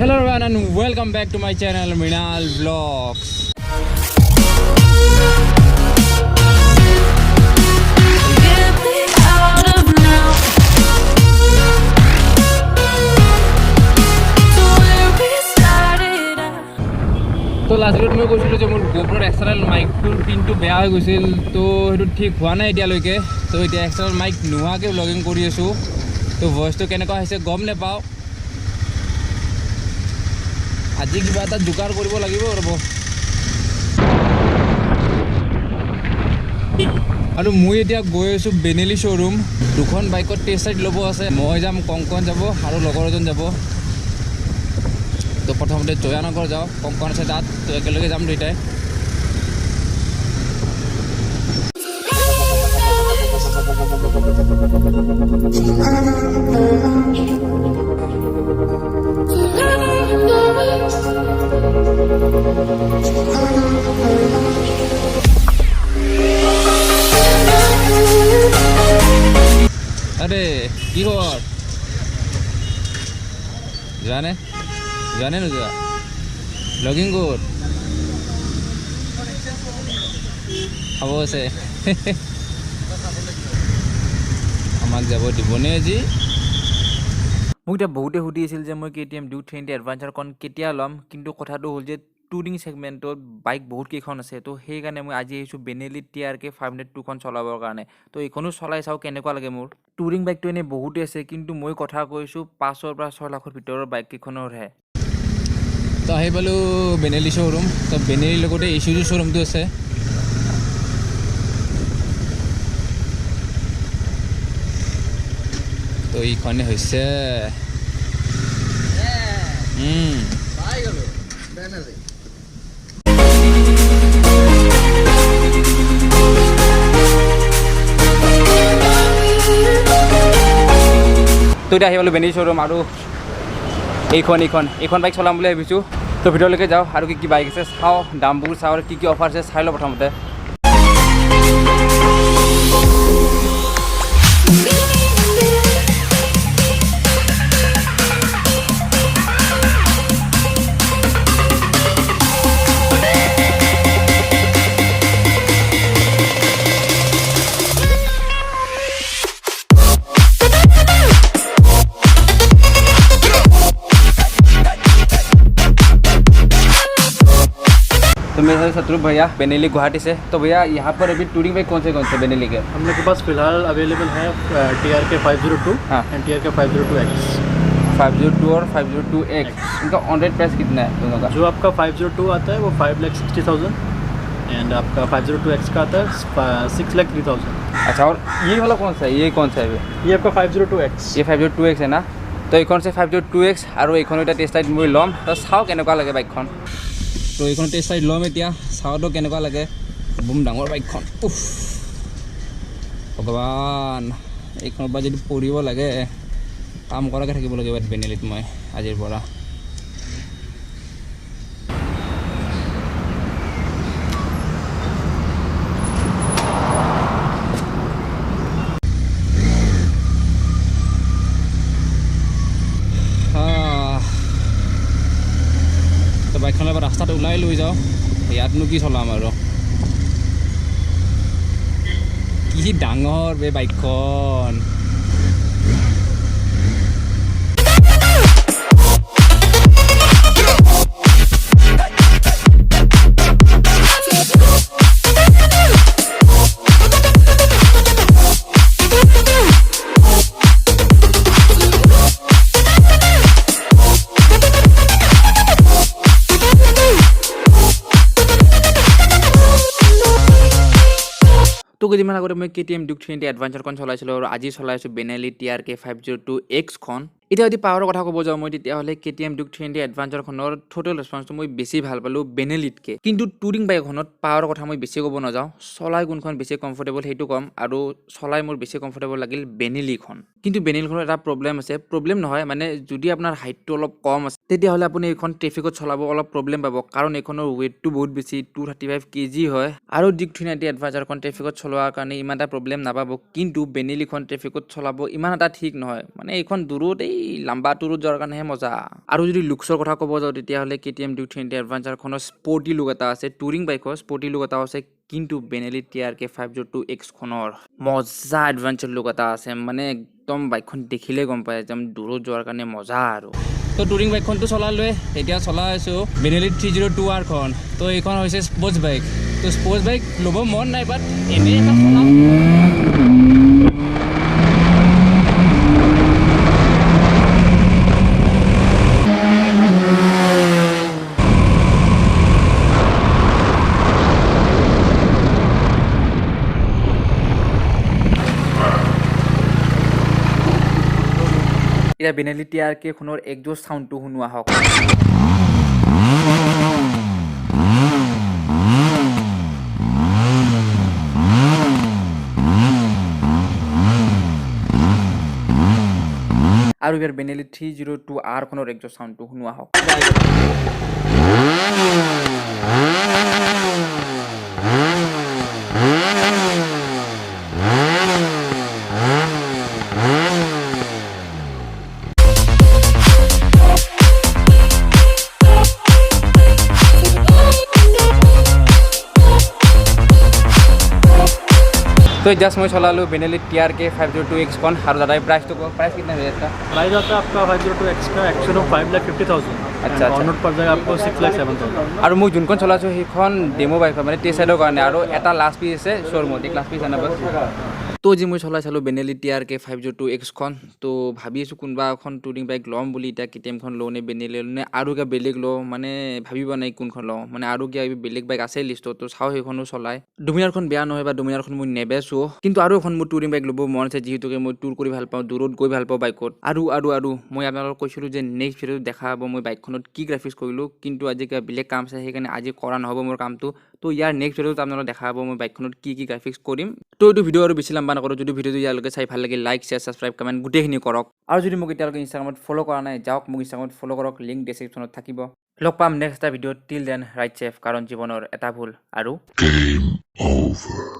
Hello everyone and welcome back to my channel Mrinal Vlogs. তো last ভিডিঅ'ত মই কৈছিলোঁ যে মোৰ গোপ্ৰৰ এক্সটাৰ্নেল মাইকটোৰ পিনটো বেয়া হৈ গৈছিল তো সেইটো ঠিক হোৱা নাই এতিয়ালৈকে তো এতিয়া এক্সটাৰ্নেল মাইক নোহোৱাকৈ ব্লগিং কৰি আছোঁ তো ভইচটো কেনেকুৱা হৈছে গম নাপাওঁ আজি কিবা এটা যোগাৰ কৰিব লাগিব ৰ'ব আৰু মই এতিয়া গৈ আছোঁ বেনেলি শ্ব'ৰুম দুখন বাইকত টেষ্ট ৰাইড ল'ব আছে মই যাম কংকন যাব আৰু লগৰ এজন যাব তো প্ৰথমতে জয়ানগৰ যাওঁ কংকন আছে তাত তো একেলগে যাম দুইটাই আৰে কি খবৰ জানে জানে নোযোৱা লগিং ক'ত খাব আছে আমাক যাব দিবনে আজি মোক এতিয়া বহুতে সুধি আছিল যে মই KTM Duke 20 এডভেঞ্চাৰখন কেতিয়া ল'ম কিন্তু কথাটো হ'ল যে টুৰিং সেগমেন্টত বাইক বহুত কেইখন আছে তো সেইকাৰণে মই আজি আহিছোঁ বেনেলি TRK 502খন চলাবৰ কাৰণে তো এইখনো চলাই চাওঁ কেনেকুৱা লাগে মোৰ টুৰিং বাইকটো এনে বহুতে আছে কিন্তু মই কথা কৈছোঁ 5 পৰা 6 লাখৰ ভিতৰৰ বাইক কেইখনৰহে তো আহি পালোঁ বেনেলি শ্ব'ৰুম তো বেনেলিৰ লগতে ইছুজু শ্ব'ৰুমটো আছে তো এইখনে হৈছে তো এতিয়া আহি পালোঁ বেনেলি শ্ব'ৰুম আৰু এইখন বাইক চলাম বুলি ভাবিছোঁ তো ভিতৰলৈকে যাওঁ আৰু কি বাইক আছে চাওঁ দামবোৰ চাওঁ আৰু কি অফাৰ আছে চাই লওঁ প্ৰথমতে तो मेरे साथ शत्रुघ्न भैया बेनेली गुवाहाटी से तो भैया यहाँ पर अभी टूरिंग बाइक कौन से बेनेली के हम लोग के पास फिलहाल अवेलेबल है TRK 502 एंड TRK 502X 502 और 502X इनका ऑन रेट प्राइस कितना है दोनों का जो आपका 502 आता है वो 5,60,000 एंड आपका 502X का आता है 6,03,000 अच्छा और ये वाला कौन सा है ये कौन सा है ये आपका 502X ये 502X है ना तो এইখন से 502X আৰু এইখন এটা টেষ্ট ৰাইড মই ল'ম তো চাওঁ কেনেকুৱা লাগে বাইকখন তো এইখন টেষ্ট ৰাইড ল'ম এতিয়া চাওঁতো কেনেকুৱা লাগে বুম ডাঙৰ বাইকখন উফ ভগৱান এইখনৰ পৰা যদি পৰিব লাগে কাম কৰাকৈ থাকিব লাগিব বেনেলিত মই আজিৰ পৰা বাইকখনৰ পৰা ৰাস্তাত ওলাই লৈ যাওঁ ইয়াতনো কি চলাম আৰু কি ডাঙৰ বে বাইকখন তো কেইদিনমান আগতে মই KTM Duke 20 এডভেঞ্চাৰখন চলাইছিলোঁ আৰু আজি চলাইছোঁ বেনেলি TRK 502X-খন এতিয়া যদি পাৱাৰৰ কথা ক'ব যাওঁ মই তেতিয়াহ'লে KTM Duke 20 এডভেঞ্চাৰখনৰ টোটেল ৰেছপন্সটো মই বেছি ভাল পালোঁ বেনেলিতকৈ কিন্তু টুৰিং বাইকখনত পাৱাৰৰ কথা মই বেছি ক'ব নাযাওঁ চলাই কোনখন বেছি কমফৰ্টেবল সেইটো ক'ম আৰু চলাই মোৰ বেছি কমফৰ্টেবল লাগিল বেনেলিখন কিন্তু বেনেলিখনৰ এটা প্ৰব্লেম আছে প্ৰব্লেম নহয় মানে যদি আপোনাৰ হাইটটো অলপ কম আছে তেতিয়াহ'লে আপুনি এইখন ট্ৰেফিকত চলাব অলপ প্ৰব্লেম পাব কাৰণ এইখনৰ ৱেইটটো বহুত বেছি 235 kg হয় আৰু Duke 20 এডভেঞ্চাৰখন ট্ৰেফিকত চলোৱাৰ কাৰণে ইমান এটা প্ৰব্লেম নাপাব কিন্তু বেনেলিখন ট্ৰেফিকত চলাব ইমান এটা ঠিক নহয় মানে এইখন দূৰত এই লাম্বা টুৰত যোৱাৰ কাৰণেহে মজা আৰু যদি লুকছৰ কথা ক'ব যাওঁ তেতিয়াহ'লে KTM Duke 20 এডভেঞ্চাৰখনৰ স্পৰ্টি লুক এটা আছে টুৰিং বাইকৰ স্পৰ্টি লুক এটা আছে কিন্তু Benelli TRK 502X খনৰ মজা এডভেঞ্চাৰ লুক এটা আছে মানে একদম বাইকখন দেখিলে গম পায় একদম দূৰত যোৱাৰ কাৰণে মজা আৰু তো টুৰিং বাইকখনটো চলালোৱে এতিয়া চলাই আছোঁ Benelli 302R খন তো এইখন হৈছে স্পৰ্টছ বাইক তো স্পৰ্টছ বাইক ল'ব মন নাই বাট এনেই এটা চলাম এতিয়া Benelli TRK খনৰ একজষ্ট সাউণ্ডটো শুনোৱা হওক আৰু ইয়াৰ Benelli 302R খনৰ একজষ্ট সাউণ্ডটো শুনোৱা হওক तो जस्ट मैं चलालू Benelli TRK 502X कौन हर ज़्यादा प्राइस तो प्राइस कितना है इसका प्राइस आता है आपका 502X का एक्चुअली 5,50,000 अच्छा ऑन रोड पड़ जाएगा आपको 6,07,000 और मैं जोन चलाছো সেইখন ডেমো বাইক মানে টেষ্ট ৰাইডৰ কাৰণে আৰু এটা লাষ্ট পিস আছে শোৰুমত এক লাষ্ট পিস আনা বস তো যে মই চলাইছিলোঁ Benelli TRK 502X খন তো ভাবি আছোঁ কোনবা এখন টুৰিং বাইক ল'ম বুলি এতিয়া KTM খন লওঁ নে Benelli নে আৰু কিবা বেলেগ লওঁ মানে ভাবিব নাই কোনখন লওঁ মানে আৰু কিবা বেলেগ বাইক আছে লিষ্টত তো চাও সেইখনো চলাই ডমিনাৰখন বেয়া নহয় বা ডমিনাৰখন মই নেবেছো কিন্তু আৰু এখন মোৰ টুৰিং বাইক ল'ব মন আছে যিহেতুকে মই টুৰ কৰি ভাল পাওঁ দূৰত গৈ ভাল পাওঁ বাইকত আৰু মই আপোনালোকক কৈছিলোঁ যে নেক্সট ভিডিঅ'ত দেখা হ'ব মই বাইকখনত কি গ্ৰাফিক্স কৰিলোঁ কিন্তু আজি কিবা বেলেগ কাম আছে সেইকাৰণে আজি কৰা নহ'ব মোৰ কামটো তো ইয়াৰ নেক্সট ভিডিঅ'ত আপোনালোকক দেখা হ'ব মই বাইকখনত কি গ্ৰাফিক্স কৰিম তো এইটো ভিডিঅ' আৰু বেছি লম্বা নকৰোঁ যদি ভিডিঅ'টো ইয়ালৈকে চাই ভাল লাগে লাইক শ্বেয়াৰ ছাবস্ক্ৰাইব কমেণ্ট গোটেইখিনি কৰক আৰু যদি মোক এতিয়ালৈকে ইনষ্টাগ্ৰামত ফ'ল' কৰা নাই যাওক মোক ইনষ্টাগ্ৰামত ফ'ল' কৰক লিংক ডেছক্ৰিপশ্যনত থাকিব লগ পাম নেক্সট এটা ভিডিঅ'ত টিল দেন ৰাইট ছেফ কাৰণ জীৱনৰ এটা ভুল আৰু গেম অভাৰ